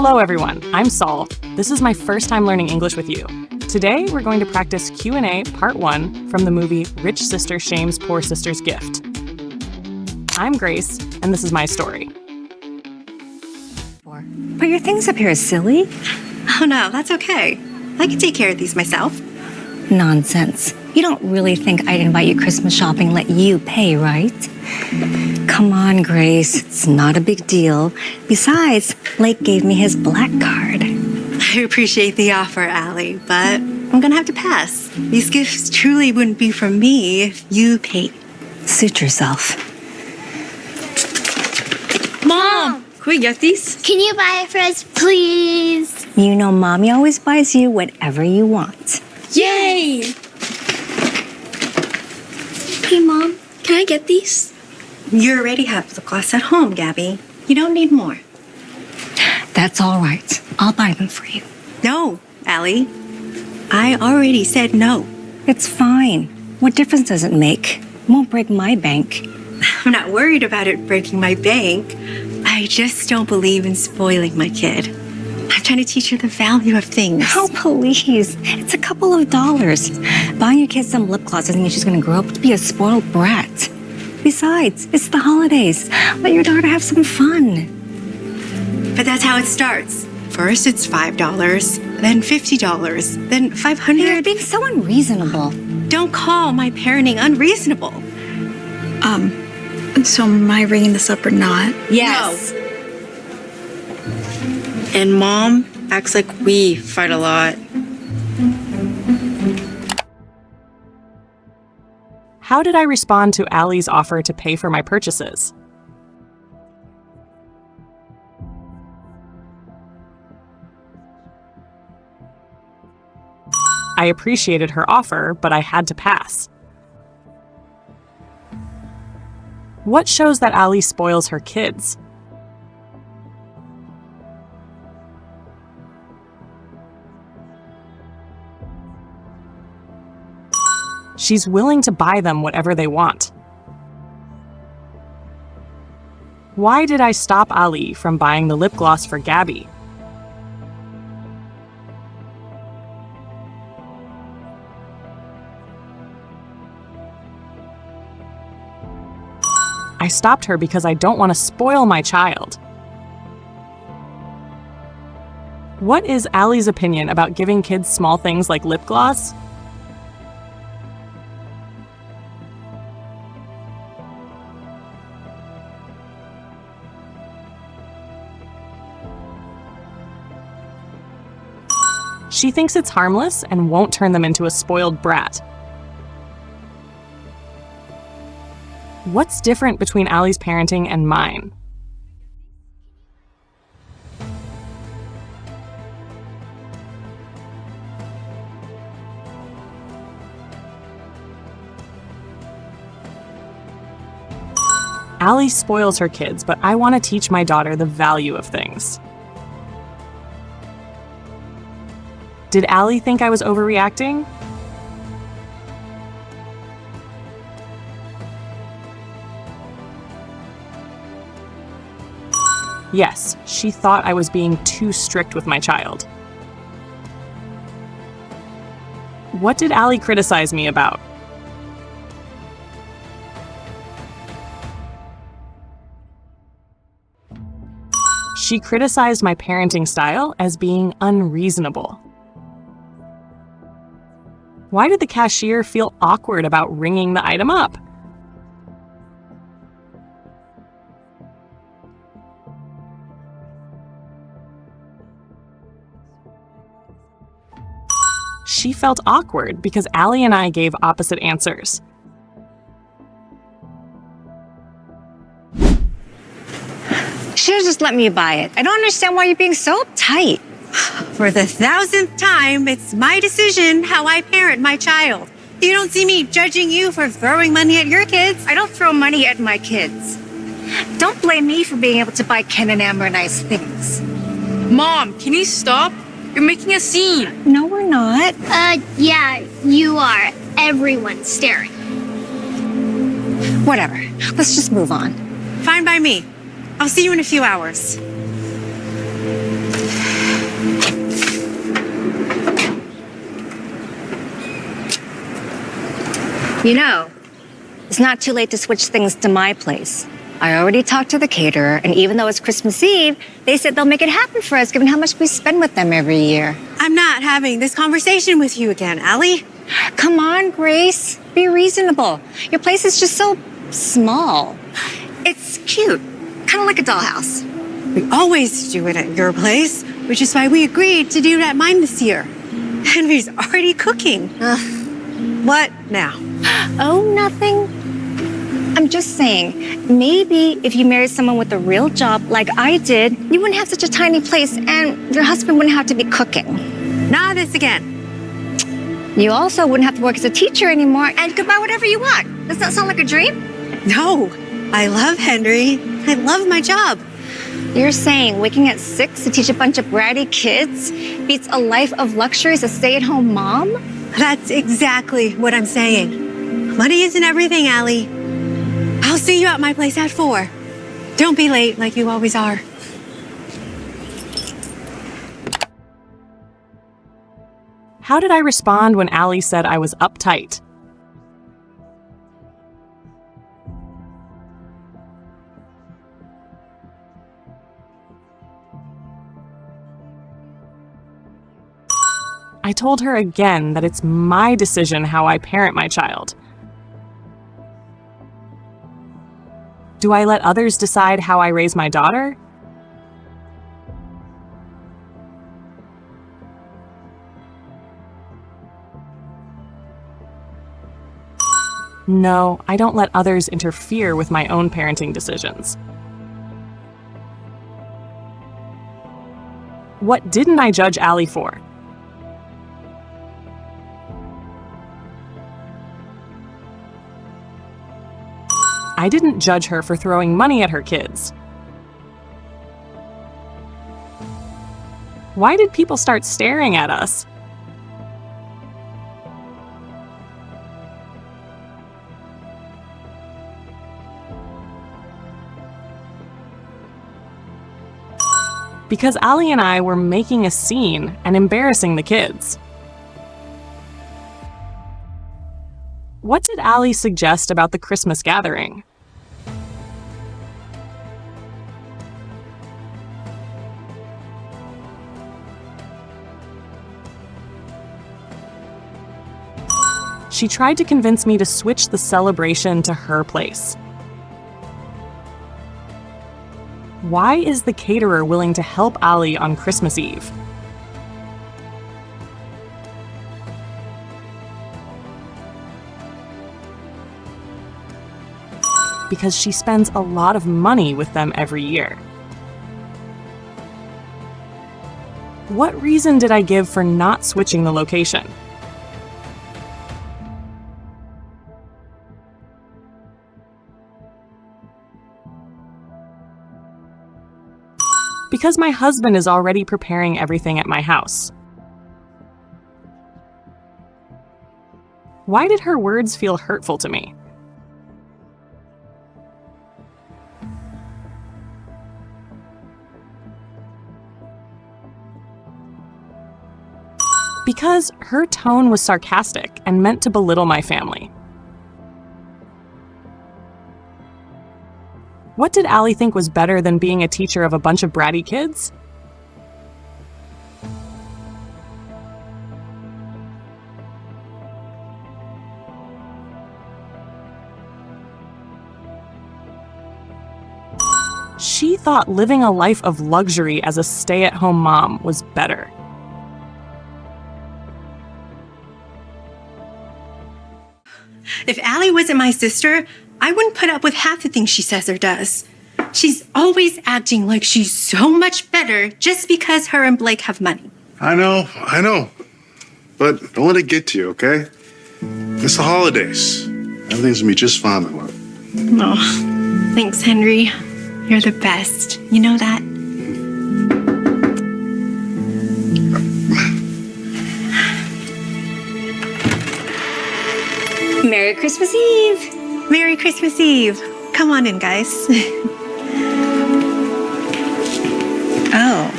Hello everyone, I'm Saul. This is my first time learning English with you. Today we're going to practice Q&A Part 1 from the movie Rich Sister Shames Poor Sister's Gift. I'm Grace, and this is my story. But your things up here are silly. Oh no, that's okay. I can take care of these myself. Nonsense. You don't really think I'd invite you Christmas shopping, let you pay, right? Come on, Grace. It's not a big deal. Besides, Blake gave me his black card. I appreciate the offer, Allie, but I'm gonna have to pass. These gifts truly wouldn't be from me if you paid. Suit yourself. Mom, can we get these? Can you buy it for us, please? You know Mommy always buys you whatever you want. Yay! Hey, Mom, can I get these? You already have the glass at home, Gabby. You don't need more. That's all right. I'll buy them for you. No, Allie. I already said no. It's fine. What difference does it make? It won't break my bank. I'm not worried about it breaking my bank. I just don't believe in spoiling my kid. I'm trying to teach her the value of things. Oh, please. It's a couple of dollars. Buying your kid some lip gloss doesn't mean she's going to grow up to be a spoiled brat. Besides, it's the holidays. Let your daughter have some fun. But that's how it starts. First, it's $5, then $50, then $500. You're being so unreasonable. Don't call my parenting unreasonable. So am I ringing this up or not? Yes. And Mom acts like we fight a lot. How did I respond to Allie's offer to pay for my purchases? I appreciated her offer, but I had to pass. What shows that Allie spoils her kids? She's willing to buy them whatever they want. Why did I stop Ali from buying the lip gloss for Gabby? I stopped her because I don't want to spoil my child. What is Allie's opinion about giving kids small things like lip gloss? She thinks it's harmless and won't turn them into a spoiled brat. What's different between Allie's parenting and mine? Allie spoils her kids, but I want to teach my daughter the value of things. Did Allie think I was overreacting? Yes, she thought I was being too strict with my child. What did Allie criticize me about? She criticized my parenting style as being unreasonable. Why did the cashier feel awkward about ringing the item up? She felt awkward because Allie and I gave opposite answers. Should've just let me buy it. I don't understand why you're being so uptight. For the 1,000th time, it's my decision how I parent my child. You don't see me judging you for throwing money at your kids. I don't throw money at my kids. Don't blame me for being able to buy Ken and Amber nice things. Mom, can you stop? You're making a scene. No, we're not. Yeah, you are. Everyone's staring. Whatever. Let's just move on. Fine by me. I'll see you in a few hours. You know, it's not too late to switch things to my place. I already talked to the caterer, and even though it's Christmas Eve, they said they'll make it happen for us given how much we spend with them every year. I'm not having this conversation with you again, Allie. Come on, Grace. Be reasonable. Your place is just so small. It's cute. Kind of like a dollhouse. We always do it at your place, which is why we agreed to do it at mine this year. Henry's already cooking. What now? Oh, nothing. I'm just saying, maybe if you married someone with a real job like I did, you wouldn't have such a tiny place and your husband wouldn't have to be cooking. Not this again. You also wouldn't have to work as a teacher anymore and could buy whatever you want. Does that sound like a dream? No, I love Henry. I love my job. You're saying waking at 6 to teach a bunch of bratty kids beats a life of luxury as a stay-at-home mom? That's exactly what I'm saying. Money isn't everything, Allie. I'll see you at my place at 4. Don't be late like you always are. How did I respond when Allie said I was uptight? I told her again that it's my decision how I parent my child. Do I let others decide how I raise my daughter? No, I don't let others interfere with my own parenting decisions. What didn't I judge Allie for? I didn't judge her for throwing money at her kids. Why did people start staring at us? Because Allie and I were making a scene and embarrassing the kids. What did Allie suggest about the Christmas gathering? She tried to convince me to switch the celebration to her place. Why is the caterer willing to help Allie on Christmas Eve? Because she spends a lot of money with them every year. What reason did I give for not switching the location? Because my husband is already preparing everything at my house. Why did her words feel hurtful to me? Because her tone was sarcastic and meant to belittle my family. What did Allie think was better than being a teacher of a bunch of bratty kids? She thought living a life of luxury as a stay-at-home mom was better. If Allie wasn't my sister, I wouldn't put up with half the things she says or does. She's always acting like she's so much better just because her and Blake have money. I know. But don't let it get to you, okay? It's the holidays. Everything's gonna be just fine, my love. Oh, thanks, Henry. You're the best. You know that? Merry Christmas Eve. Merry Christmas Eve. Come on in, guys. Oh,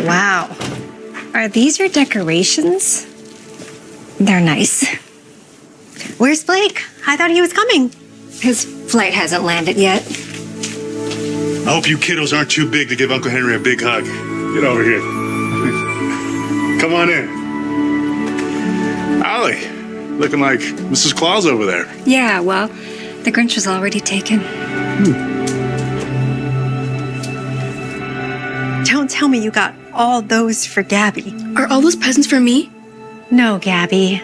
wow. Are these your decorations? They're nice. Where's Blake? I thought he was coming. His flight hasn't landed yet. I hope you kiddos aren't too big to give Uncle Henry a big hug. Get over here. Come on in. Allie, looking like Mrs. Claus over there. Yeah, well, the Grinch was already taken. Don't tell me you got all those for Gabby. Are all those presents for me? No, Gabby.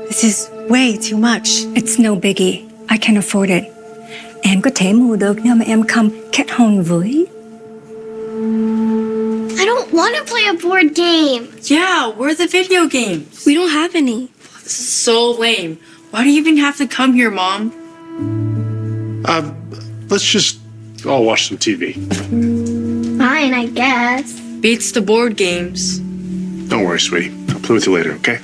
This is way too much. It's no biggie. I can afford it. Em có thể mua được nếu mà em không kết hôn với. I don't want to play a board game. Yeah, where are the video games? We don't have any. This is so lame. Why do you even have to come here, Mom? Let's just all watch some TV. Fine, I guess. Beats the board games. Don't worry, sweetie. I'll play with you later, okay?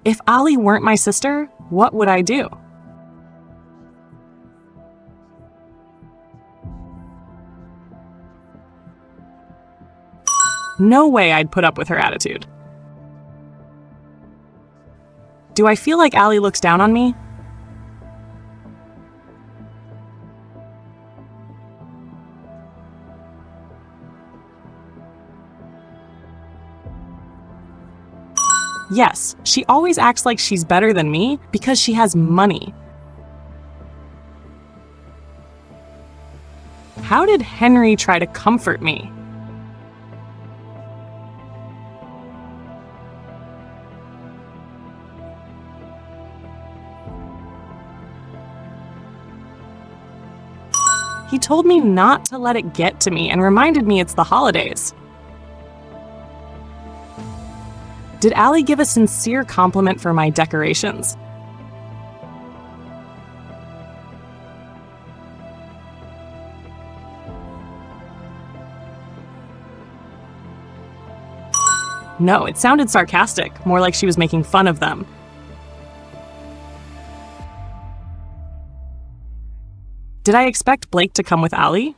If Ali weren't my sister, what would I do? No way I'd put up with her attitude. Do I feel like Ali looks down on me? Yes, she always acts like she's better than me because she has money. How did Henry try to comfort me? He told me not to let it get to me and reminded me it's the holidays. Did Ali give a sincere compliment for my decorations? No, it sounded sarcastic, more like she was making fun of them. Did I expect Blake to come with Ali?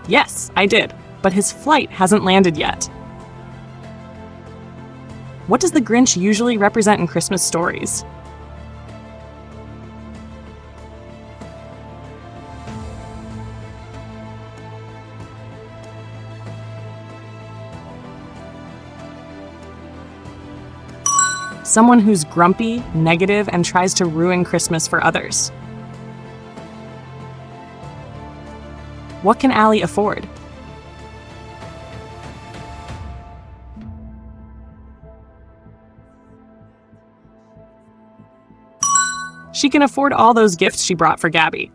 Yes, I did, but his flight hasn't landed yet. What does the Grinch usually represent in Christmas stories? Someone who's grumpy, negative, and tries to ruin Christmas for others. What can Ali afford? She can afford all those gifts she brought for Gabby.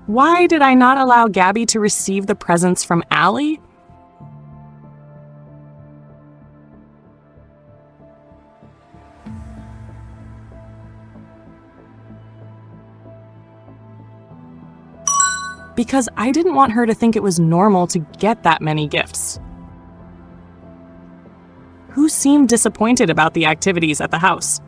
Why did I not allow Gabby to receive the presents from Ali? Because I didn't want her to think it was normal to get that many gifts. Who seemed disappointed about the activities at the house?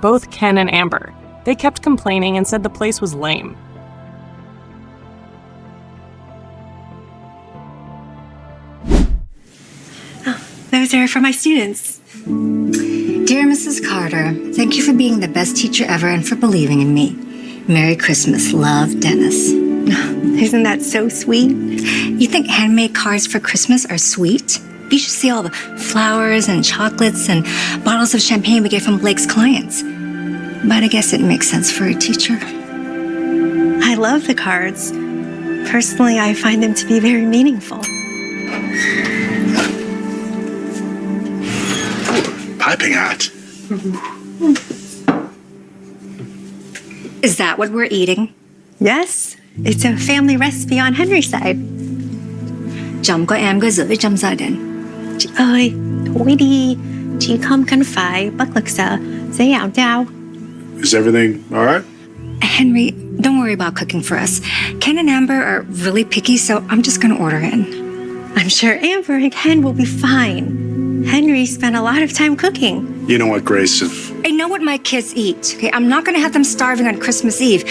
Both Ken and Amber. They kept complaining and said the place was lame. Those are for my students. Dear Mrs. Carter, thank you for being the best teacher ever and for believing in me. Merry Christmas. Love, Dennis. Isn't that so sweet? You think handmade cards for Christmas are sweet? You should see all the flowers and chocolates and bottles of champagne we get from Blake's clients. But I guess it makes sense for a teacher. I love the cards. Personally, I find them to be very meaningful. Piping hot. Is that what we're eating? Yes, it's a family recipe on Henry's side. Chồng của em có giữ trong gia đình. Chị ơi, thôi đi. Chị không cần phải bất lực sợ. Dễ ảo đau. Is everything all right? Henry, don't worry about cooking for us. Ken and Amber are really picky, so I'm just gonna order in. I'm sure Amber and Ken will be fine. Henry spent a lot of time cooking. You know what, Grace? If I know what my kids eat, okay? I'm not gonna have them starving on Christmas Eve.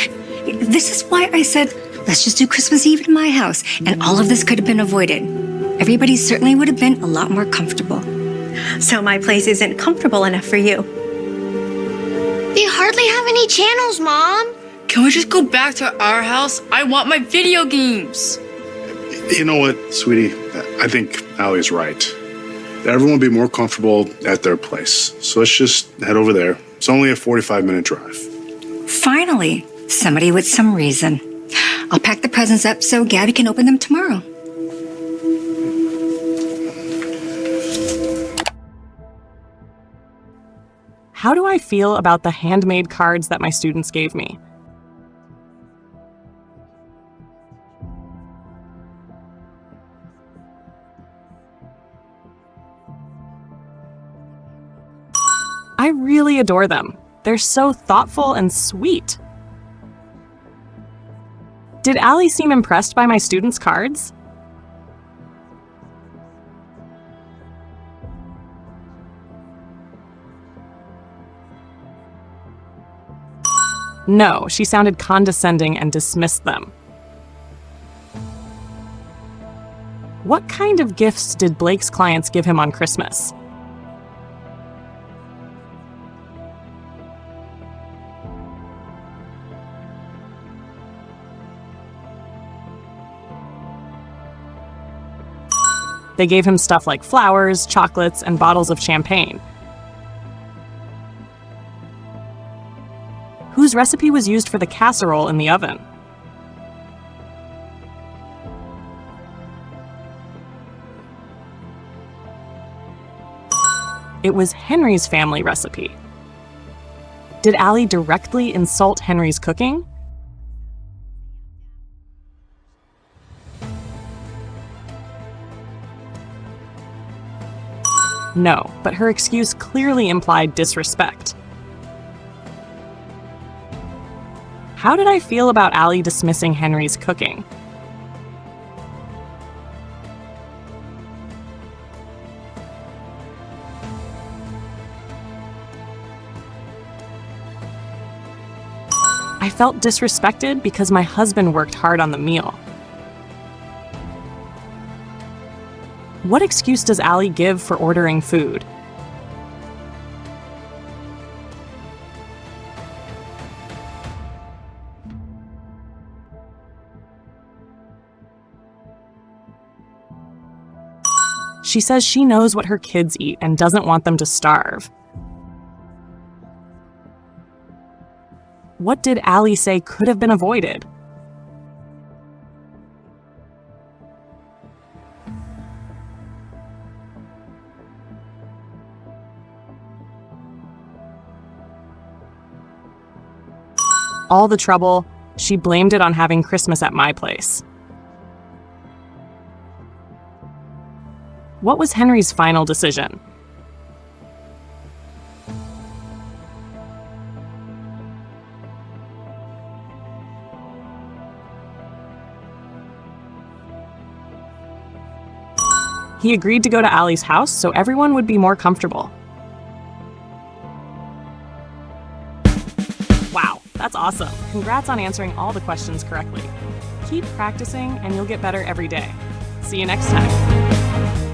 This is why I said, let's just do Christmas Eve in my house, and all of this could have been avoided. Everybody certainly would have been a lot more comfortable. So my place isn't comfortable enough for you. They hardly have any channels, Mom. Can we just go back to our house? I want my video games. you know what, sweetie? I think Allie's right. Everyone will be more comfortable at their place. So let's just head over there. It's only a 45-minute drive. Finally, somebody with some reason. I'll pack the presents up so Gabby can open them tomorrow. How do I feel about the handmade cards that my students gave me? I really adore them. They're so thoughtful and sweet. Did Allie seem impressed by my students' cards? No, she sounded condescending and dismissed them. What kind of gifts did Blake's clients give him on Christmas? They gave him stuff like flowers, chocolates, and bottles of champagne. Whose recipe was used for the casserole in the oven? It was Henry's family recipe. Did Allie directly insult Henry's cooking? No, but her excuse clearly implied disrespect. How did I feel about Allie dismissing Henry's cooking? I felt disrespected because my husband worked hard on the meal. What excuse does Allie give for ordering food? She says she knows what her kids eat and doesn't want them to starve. What did Allie say could have been avoided? All the trouble, she blamed it on having Christmas at my place. What was Henry's final decision? He agreed to go to Allie's house so everyone would be more comfortable. Wow, that's awesome. Congrats on answering all the questions correctly. Keep practicing and you'll get better every day. See you next time.